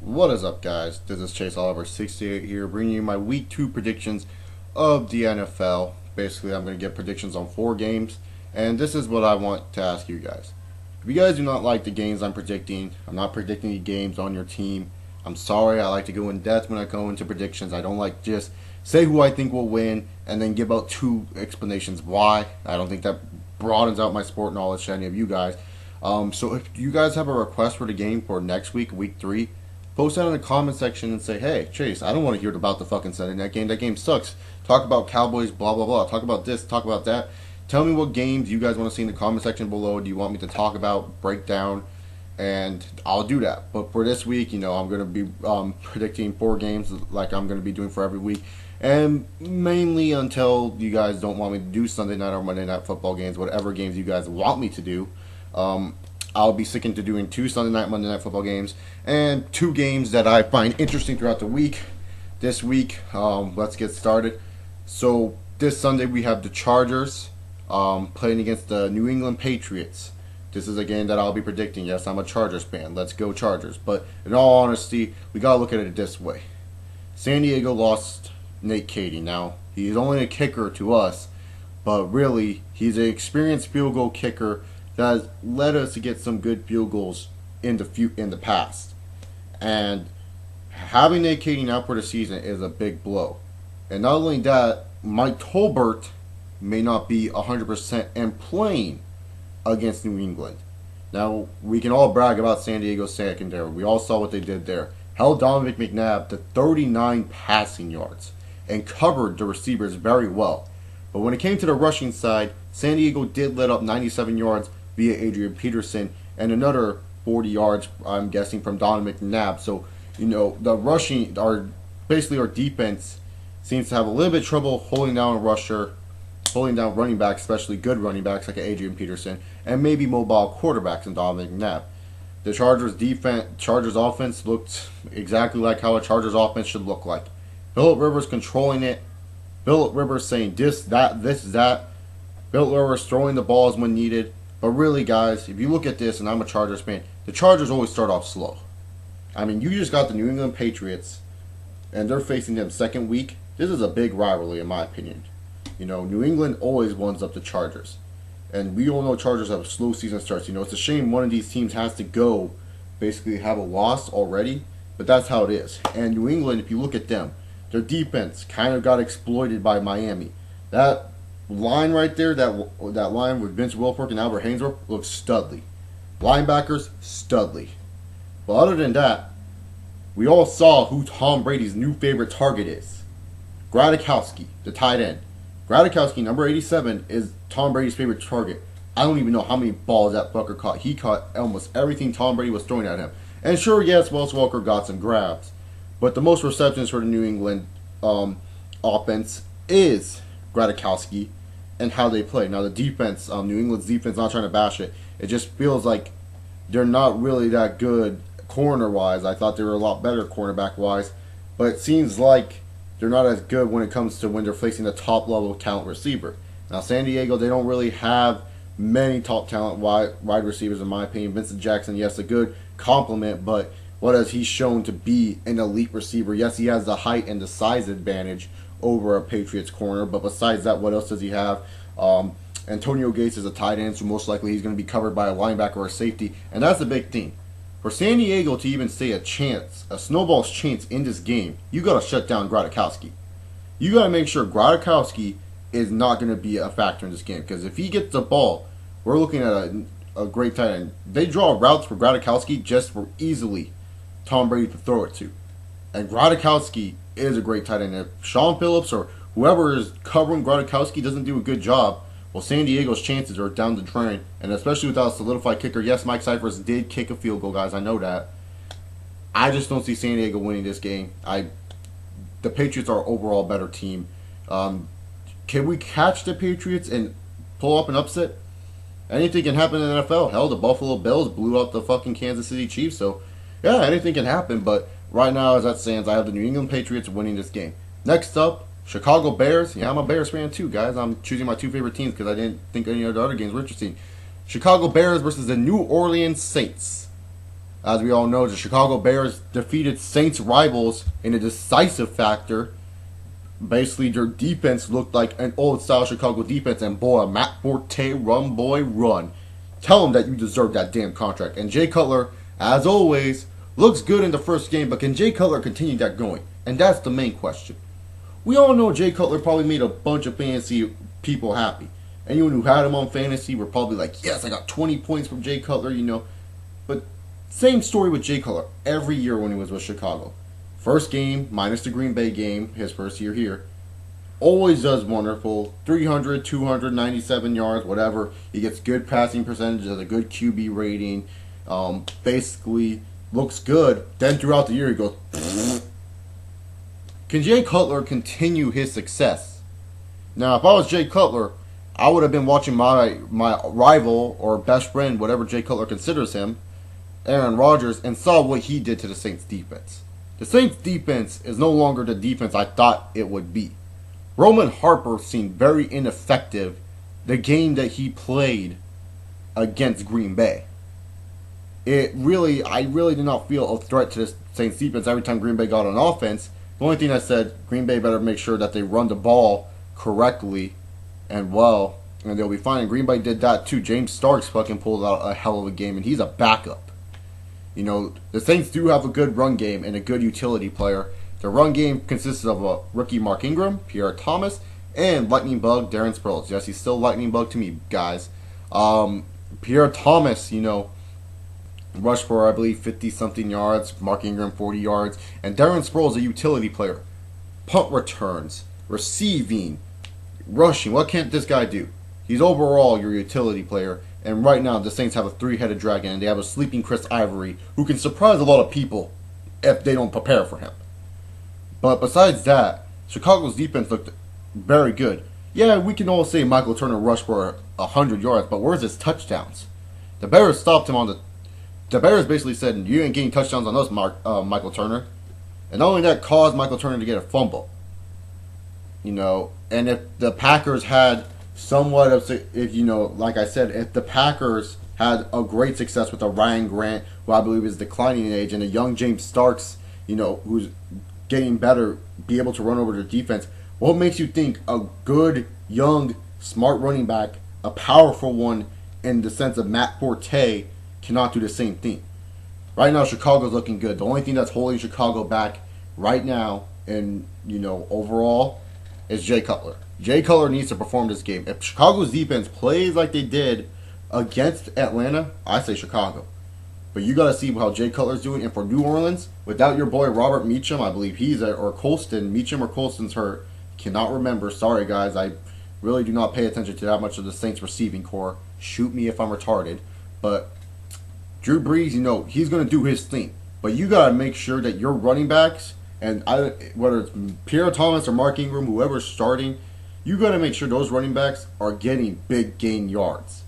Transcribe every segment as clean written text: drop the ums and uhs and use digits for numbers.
What is up, guys? This is Chase Oliver 68 here, bringing you my Week 2 predictions of the NFL. Basically, I'm going to get predictions on 4 games, and this is what I want to ask you guys. If you guys do not like the games I'm not predicting the games on your team. I'm sorry, I like to go in depth when I go into predictions. I don't like just say who I think will win and then give out 2 explanations why. I don't think that broadens out my sport knowledge to any of you guys. So if you guys have a request for the game for next week, Week 3, post that in the comment section and say, hey, Chase, I don't want to hear about the fucking Sunday night game. That game sucks. Talk about Cowboys, blah, blah, blah. Talk about this, talk about that. Tell me what games you guys want to see in the comment section below. Do you want me to talk about, break down, and I'll do that. But for this week, I'm going to be predicting 4 games like I'm going to be doing for every week. And mainly until you guys don't want me to do Sunday night or Monday night football games, whatever games you guys want me to do. I'll be sticking to doing 2 Sunday night, Monday night football games, and 2 games that I find interesting throughout the week. This week, let's get started. So this Sunday we have the Chargers playing against the New England Patriots. This is a game that I'll be predicting. Yes, I'm a Chargers fan. Let's go Chargers. But in all honesty, we gotta look at it this way. San Diego lost Nate Katy. Now he's only a kicker to us, but really he's an experienced field goal kicker that has led us to get some good field goals in the past. And having Nate Katy out for the season is a big blow. And not only that, Mike Tolbert may not be 100% and playing against New England. Now, we can all brag about San Diego secondary. We all saw what they did there. Held Donovan McNabb to 39 passing yards and covered the receivers very well. But when it came to the rushing side, San Diego did let up 97 yards via Adrian Peterson and another 40 yards, I'm guessing, from Donovan McNabb. So, the rushing, our defense seems to have a little bit of trouble holding down a rusher, holding down running backs, especially good running backs like Adrian Peterson, and maybe mobile quarterbacks in Donovan McNabb. The Chargers offense looked exactly like how a Chargers offense should look like. Phillip Rivers controlling it. Phillip Rivers saying this, that. Phillip Rivers throwing the balls when needed. But really, guys, if you look at this, and I'm a Chargers fan, the Chargers always start off slow. I mean, you just got the New England Patriots, and they're facing them second week. This is a big rivalry, in my opinion. New England always ones up the Chargers. And we all know Chargers have slow season starts. It's a shame one of these teams has to basically have a loss already. But that's how it is. And New England, if you look at them, their defense kind of got exploited by Miami. That line right there, that line with Vince Wilfork and Albert Hainsworth looks studly. Linebackers, studly. But other than that, we all saw who Tom Brady's new favorite target is. Gradikowski, the tight end. Gradikowski, number 87, is Tom Brady's favorite target. I don't even know how many balls that fucker caught. He caught almost everything Tom Brady was throwing at him. And sure, yes, Wes Welker got some grabs. But the most receptions for the New England offense is Gradikowski and how they play. Now the defense, New England's defense, not trying to bash it. It just feels like they're not really that good corner-wise. I thought they were a lot better cornerback-wise. But it seems like they're not as good when it comes to when they're facing a top-level talent receiver. Now San Diego, they don't really have many top talent wide receivers in my opinion. Vincent Jackson, yes, a good compliment, but what has he shown to be an elite receiver? Yes, he has the height and the size advantage over a Patriots corner, but besides that, what else does he have? Antonio Gates is a tight end, so most likely he's going to be covered by a linebacker or a safety, and that's the big thing. For San Diego to even stay a snowball's chance in this game, you got to shut down Gradikowski. You got to make sure Gradikowski is not going to be a factor in this game, because if he gets the ball, we're looking at a great tight end. They draw routes for Gradikowski just for easily Tom Brady to throw it to. And Gradikowski is a great tight end. If Sean Phillips or whoever is covering Gradikowski doesn't do a good job, well, San Diego's chances are down the drain. And especially without a solidified kicker. Yes, Mike Cyphers did kick a field goal, guys. I know that. I just don't see San Diego winning this game. The Patriots are overall a better team. Can we catch the Patriots and pull up an upset? Anything can happen in the NFL. Hell, the Buffalo Bills blew out the fucking Kansas City Chiefs. So, yeah, anything can happen. But right now, as that stands, I have the New England Patriots winning this game. Next up, Chicago Bears. Yeah, I'm a Bears fan too, guys. I'm choosing my 2 favorite teams because I didn't think any of the other games were interesting. Chicago Bears versus the New Orleans Saints. As we all know, the Chicago Bears defeated Saints rivals in a decisive factor. Basically, their defense looked like an old-style Chicago defense, and boy, Matt Forte, run, boy, run. Tell him that you deserve that damn contract. And Jay Cutler, as always, looks good in the first game, but can Jay Cutler continue that going? And that's the main question. We all know Jay Cutler probably made a bunch of fantasy people happy. Anyone who had him on fantasy were probably like, yes, I got 20 points from Jay Cutler, But same story with Jay Cutler every year when he was with Chicago. First game, minus the Green Bay game, his first year here. Always does wonderful. 300, 297 yards, whatever. He gets good passing percentage, has a good QB rating. Basically, looks good. Then throughout the year, he goes... Can Jay Cutler continue his success? Now, if I was Jay Cutler, I would have been watching my rival or best friend, whatever Jay Cutler considers him, Aaron Rodgers, and saw what he did to the Saints defense. The Saints defense is no longer the defense I thought it would be. Roman Harper seemed very ineffective the game that he played against Green Bay. I really did not feel a threat to this Saints defense every time Green Bay got on offense. The only thing I said, Green Bay better make sure that they run the ball correctly and well, and they'll be fine. And Green Bay did that too. James Starks fucking pulled out a hell of a game, and he's a backup. The Saints do have a good run game and a good utility player. The run game consists of a rookie Mark Ingram, Pierre Thomas, and lightning bug Darren Sproles. Yes, he's still lightning bug to me, guys. Pierre Thomas, rushed for, I believe, 50-something yards. Mark Ingram, 40 yards. And Darren Sproles, a utility player. Punt returns, receiving, rushing. What can't this guy do? He's overall your utility player. And right now, the Saints have a three-headed dragon, and they have a sleeping Chris Ivory, who can surprise a lot of people if they don't prepare for him. But besides that, Chicago's defense looked very good. Yeah, we can all say Michael Turner rushed for 100 yards, but where's his touchdowns? The Bears stopped him The Bears basically said, you ain't getting touchdowns on us, Michael Turner. And not only that, caused Michael Turner to get a fumble. And if the Packers had somewhat of, like I said, if the Packers had a great success with a Ryan Grant, who I believe is declining in age, and a young James Starks, who's getting better, be able to run over their defense, what makes you think a good, young, smart running back, a powerful one in the sense of Matt Forte, cannot do the same thing? Right now, Chicago's looking good. The only thing that's holding Chicago back right now, and overall, is Jay Cutler. Jay Cutler needs to perform this game. If Chicago's defense plays like they did against Atlanta, I say Chicago. But you got to see how Jay Cutler's doing. And for New Orleans, without your boy Robert Meacham, I believe or Colston. Meacham or Colston's hurt. Cannot remember. Sorry, guys. I really do not pay attention to that much of the Saints receiving core. Shoot me if I'm retarded. But Drew Brees, he's going to do his thing. But you got to make sure that your running backs, and whether it's Pierre Thomas or Mark Ingram, whoever's starting, you got to make sure those running backs are getting big gain yards.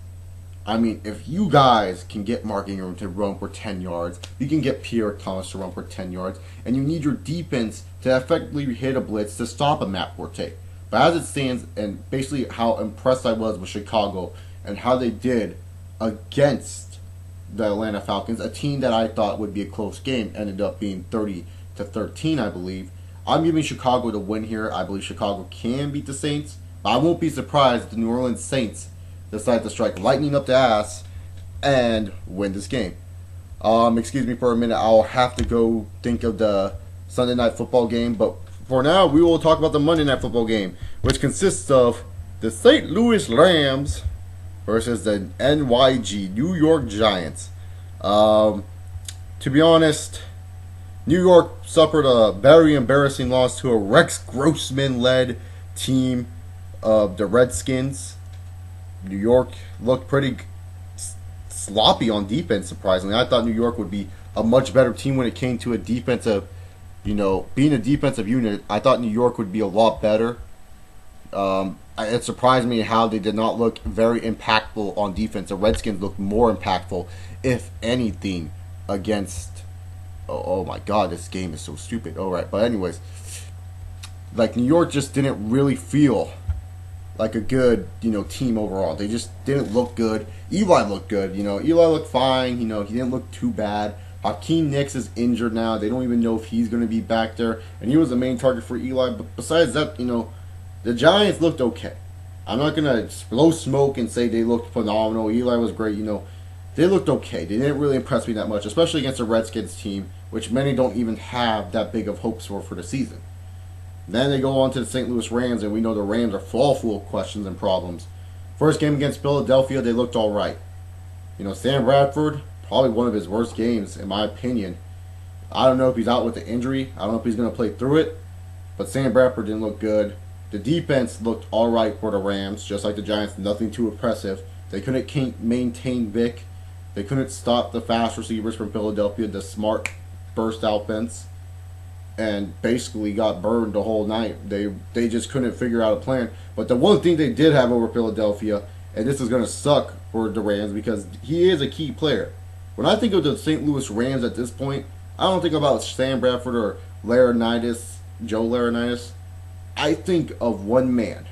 I mean, if you guys can get Mark Ingram to run for 10 yards, you can get Pierre Thomas to run for 10 yards, and you need your defense to effectively hit a blitz to stop a Matt Forte. But as it stands, and basically how impressed I was with Chicago and how they did against the Atlanta Falcons, a team that I thought would be a close game, ended up being 30-13, I believe. I'm giving Chicago the win here. I believe Chicago can beat the Saints, but I won't be surprised if the New Orleans Saints decide to strike lightning up the ass and win this game. Excuse me for a minute. I'll have to go think of the Sunday Night Football game, but for now, we will talk about the Monday Night Football game, which consists of the St. Louis Rams versus the NYG, New York Giants. To be honest, New York suffered a very embarrassing loss to a Rex Grossman-led team of the Redskins. New York looked pretty sloppy on defense, surprisingly. I thought New York would be a much better team when it came to a defensive, being a defensive unit. I thought New York would be a lot better. It surprised me how they did not look very impactful on defense. The Redskins looked more impactful, if anything, against... Oh my God, this game is so stupid. All right, but anyways, New York just didn't really feel like a good, team overall. They just didn't look good. Eli looked good. Eli looked fine. He didn't look too bad. Hakeem Nicks is injured now. They don't even know if he's going to be back there. And he was the main target for Eli. But besides that, the Giants looked okay. I'm not going to blow smoke and say they looked phenomenal. Eli was great, They looked okay. They didn't really impress me that much, especially against the Redskins team, which many don't even have that big of hopes for the season. Then they go on to the St. Louis Rams, and we know the Rams are full of questions and problems. First game against Philadelphia, they looked all right. Sam Bradford, probably one of his worst games, in my opinion. I don't know if he's out with the injury. I don't know if he's going to play through it. But Sam Bradford didn't look good. The defense looked all right for the Rams, just like the Giants. Nothing too impressive. They couldn't maintain Vic. They couldn't stop the fast receivers from Philadelphia, the smart burst offense, and basically got burned the whole night. They just couldn't figure out a plan. But the one thing they did have over Philadelphia, and this is going to suck for the Rams because he is a key player. When I think of the St. Louis Rams at this point, I don't think about Sam Bradford or Joe Laurinaitis. I think of one man,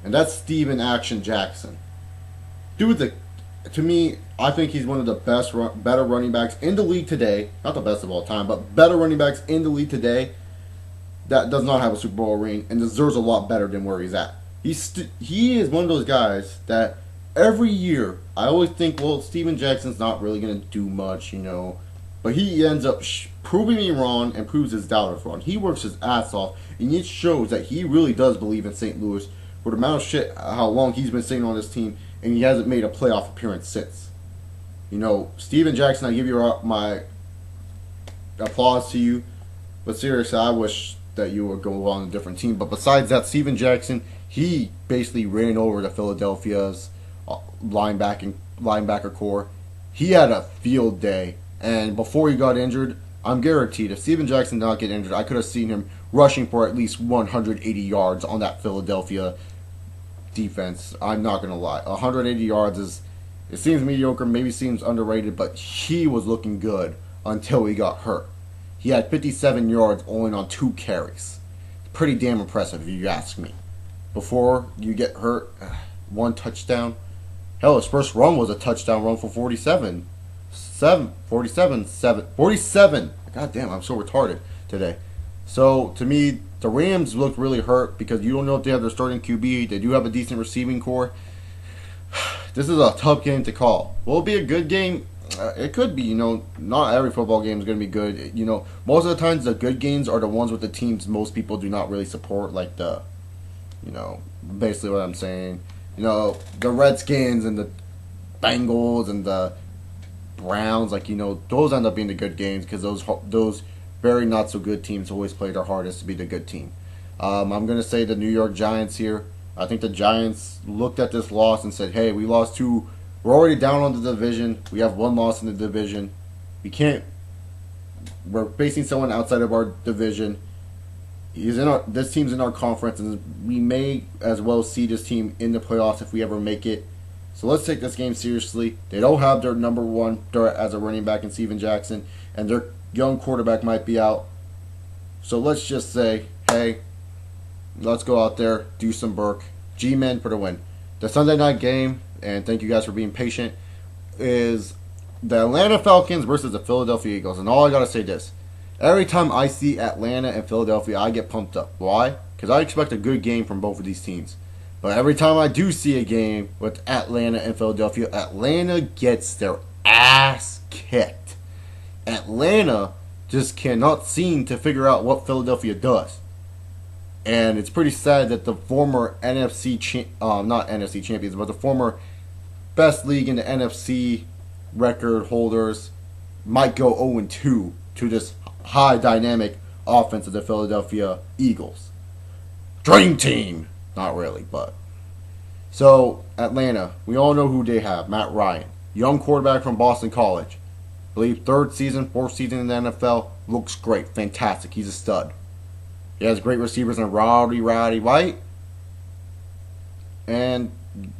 and that's Steven Action Jackson. Dude, to me, I think he's one of the better running backs in the league today. Not the best of all time, but better running backs in the league today that does not have a Super Bowl ring and deserves a lot better than where he's at. He is one of those guys that every year I always think, well, Steven Jackson's not really going to do much, But he ends up proving me wrong and proves his doubters wrong. He works his ass off, and it shows that he really does believe in St. Louis for the amount of shit, how long he's been sitting on this team, and he hasn't made a playoff appearance since. Steven Jackson, I give you my applause to you, but seriously, I wish that you would go on a different team. But besides that, Steven Jackson, he basically ran over the Philadelphia's linebacker core. He had a field day. And before he got injured, I'm guaranteed if Steven Jackson did not get injured, I could have seen him rushing for at least 180 yards on that Philadelphia defense. I'm not going to lie. 180 yards it seems mediocre, maybe seems underrated, but he was looking good until he got hurt. He had 57 yards only on 2 carries. Pretty damn impressive if you ask me. Before you get hurt, 1 touchdown. Hell, his first run was a touchdown run for 47. 47. God damn, I'm so retarded today. So, to me, the Rams looked really hurt because you don't know if they have their starting QB. They do have a decent receiving core. This is a tough game to call. Will it be a good game? It could be, Not every football game is going to be good. Most of the times the good games are the ones with the teams most people do not really support, like basically what I'm saying. The Redskins and the Bengals and the Browns, those end up being the good games because those very not so good teams always play their hardest to be the good team. I'm going to say the New York Giants here. I think the Giants looked at this loss and said, hey, we're already down on the division. We have 1 loss in the division. We're facing someone outside of our division. This team's in our conference, and we may as well see this team in the playoffs if we ever make it. So let's take this game seriously. They don't have their number 1 threat as a running back in Steven Jackson, and their young quarterback might be out. So let's just say, hey, let's go out there, do some work. G-Men for the win. The Sunday night game, and thank you guys for being patient, is the Atlanta Falcons versus the Philadelphia Eagles. And all I got to say this. Every time I see Atlanta and Philadelphia, I get pumped up. Why? Because I expect a good game from both of these teams. But every time I do see a game with Atlanta and Philadelphia, Atlanta gets their ass kicked. Atlanta just cannot seem to figure out what Philadelphia does. And it's pretty sad that the former not NFC champions, but the former best league in the NFC record holders might go 0-2 to this high dynamic offense of the Philadelphia Eagles. Dream team! Not really, but. So, Atlanta, we all know who they have. Matt Ryan. Young quarterback from Boston College. I believe 4th season in the NFL. Looks great. Fantastic. He's a stud. He has great receivers in Roddy White. And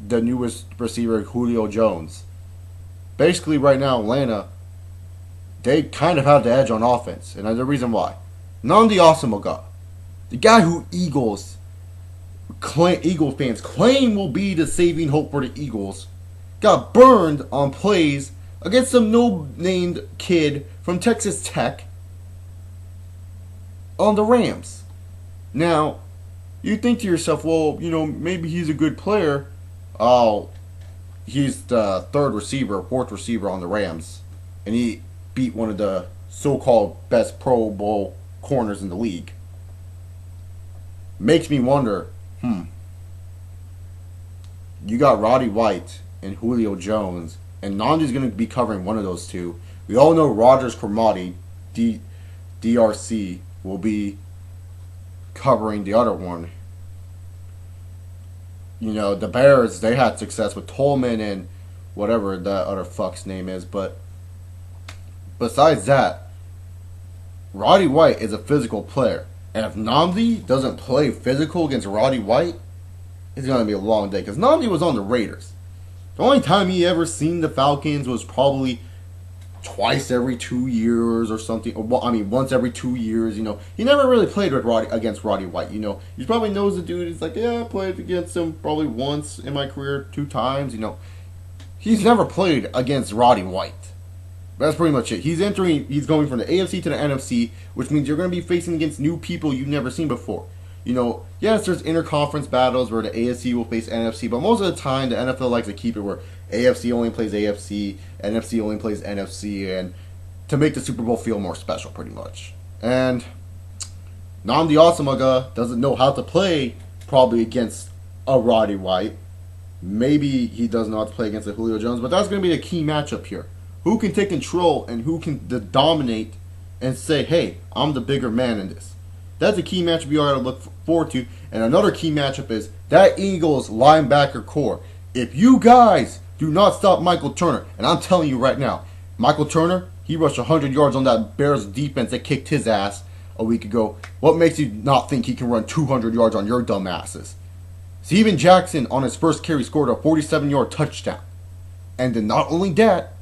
the newest receiver, Julio Jones. Basically, right now, Atlanta, they kind of have the edge on offense. And there's a reason why. Nnamdi Asomugha, the guy who Eagles fans claim will be the saving hope for the Eagles, got burned on plays against some no-named kid from Texas Tech on the Rams. Now, you think to yourself, well, maybe he's a good player. Oh, he's the fourth receiver on the Rams, and he beat one of the so-called best Pro Bowl corners in the league. Makes me wonder, you got Roddy White and Julio Jones, and Nandi's going to be covering one of those two. We all know Rogers Cromartie, DRC, will be covering the other one. The Bears, they had success with Tolman and whatever that other fuck's name is, but besides that, Roddy White is a physical player. And if Nnamdi doesn't play physical against Roddy White, it's going to be a long day. Because Nnamdi was on the Raiders. The only time he ever seen the Falcons was probably twice every 2 years or something. Once every 2 years. He never really played with against Roddy White. He probably knows the dude. He's like, yeah, I played against him probably once in my career, 2 times. He's never played against Roddy White. That's pretty much it. He's going from the AFC to the NFC, which means you're going to be facing against new people you've never seen before. Yes, there's interconference battles where the AFC will face NFC, but most of the time the NFL likes to keep it where AFC only plays AFC, NFC only plays NFC, and to make the Super Bowl feel more special, pretty much. And Nnamdi Asomugha doesn't know how to play probably against a Roddy White. Maybe he doesn't know how to play against a Julio Jones, but that's going to be the key matchup here. Who can take control and who can dominate and say, hey, I'm the bigger man in this. That's a key matchup you ought to look forward to. And another key matchup is that Eagles linebacker core. If you guys do not stop Michael Turner, and I'm telling you right now, Michael Turner, he rushed 100 yards on that Bears defense that kicked his ass a week ago. What makes you not think he can run 200 yards on your dumb asses? Steven Jackson on his first carry scored a 47-yard touchdown. And then not only that,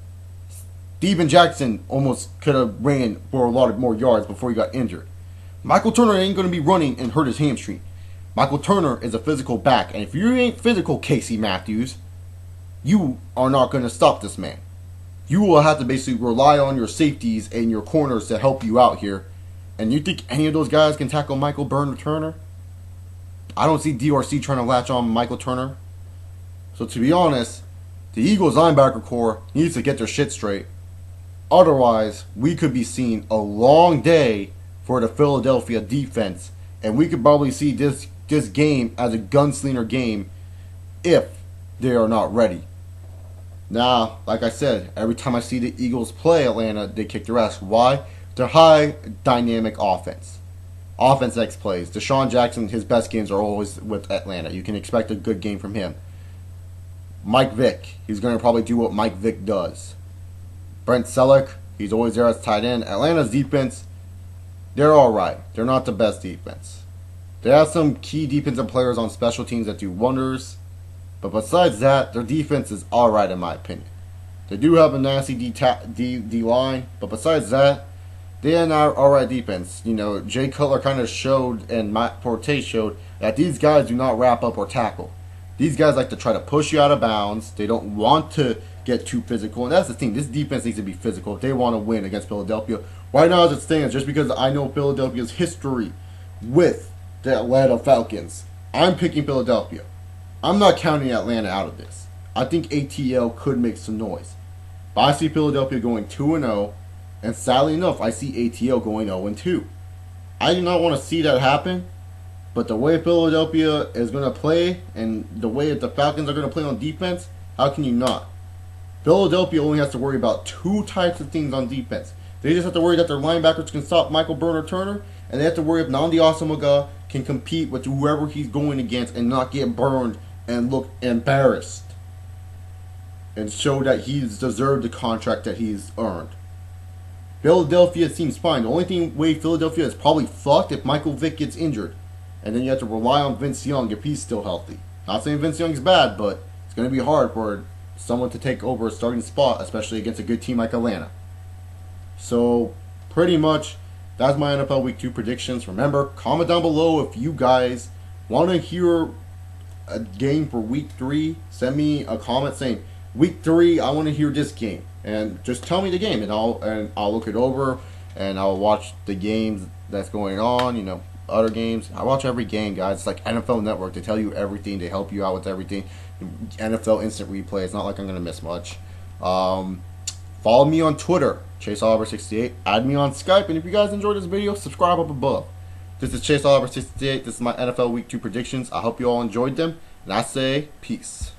Steven Jackson almost could have ran for a lot of more yards before he got injured. Michael Turner ain't going to be running and hurt his hamstring. Michael Turner is a physical back, and if you ain't physical, Casey Matthews, you are not going to stop this man. You will have to basically rely on your safeties and your corners to help you out here. And you think any of those guys can tackle Michael Turner? I don't see DRC trying to latch on Michael Turner. So to be honest, the Eagles linebacker core needs to get their shit straight. Otherwise, we could be seeing a long day for the Philadelphia defense, and we could probably see this game as a gunslinger game if they are not ready. Now, like I said, every time I see the Eagles play Atlanta, they kick their ass. Why? They're high dynamic offense. Offense X plays. Deshaun Jackson, his best games are always with Atlanta. You can expect a good game from him. Mike Vick, he's going to probably do what Mike Vick does. Brent Selleck, he's always there as tight end. Atlanta's defense, they're alright. They're not the best defense. They have some key defensive players on special teams that do wonders. But besides that, their defense is alright in my opinion. They do have a nasty D line, but besides that, they are an alright defense. Jay Cutler kind of showed, and Matt Forte showed, that these guys do not wrap up or tackle. These guys like to try to push you out of bounds. They don't want to get too physical. And that's the thing. This defense needs to be physical if they want to win against Philadelphia. Right now as it stands, just because I know Philadelphia's history with the Atlanta Falcons, I'm picking Philadelphia. I'm not counting Atlanta out of this. I think ATL could make some noise. But I see Philadelphia going 2-0. And sadly enough, I see ATL going 0-2. I do not want to see that happen. But the way Philadelphia is going to play and the way that the Falcons are going to play on defense, how can you not? Philadelphia only has to worry about 2 types of things on defense. They just have to worry that their linebackers can stop Michael Turner, and they have to worry if Nnamdi Asomugha can compete with whoever he's going against and not get burned and look embarrassed and show that he's deserved the contract that he's earned. Philadelphia seems fine. The only way Philadelphia is probably fucked if Michael Vick gets injured. And then you have to rely on Vince Young if he's still healthy. Not saying Vince Young's bad, but it's going to be hard for someone to take over a starting spot, especially against a good team like Atlanta. So, pretty much, that's my NFL Week 2 predictions. Remember, comment down below if you guys want to hear a game for Week 3. Send me a comment saying, Week 3, I want to hear this game, and just tell me the game, and I'll look it over, and I'll watch the games that's going on. Other games. I watch every game, guys. It's like NFL Network. They tell you everything. They help you out with everything. NFL Instant Replay. It's not like I'm gonna miss much. Follow me on Twitter, ChaseOliver68. Add me on Skype, and if you guys enjoyed this video, subscribe up above. This is ChaseOliver68. This is my NFL Week 2 predictions. I hope you all enjoyed them, and I say peace.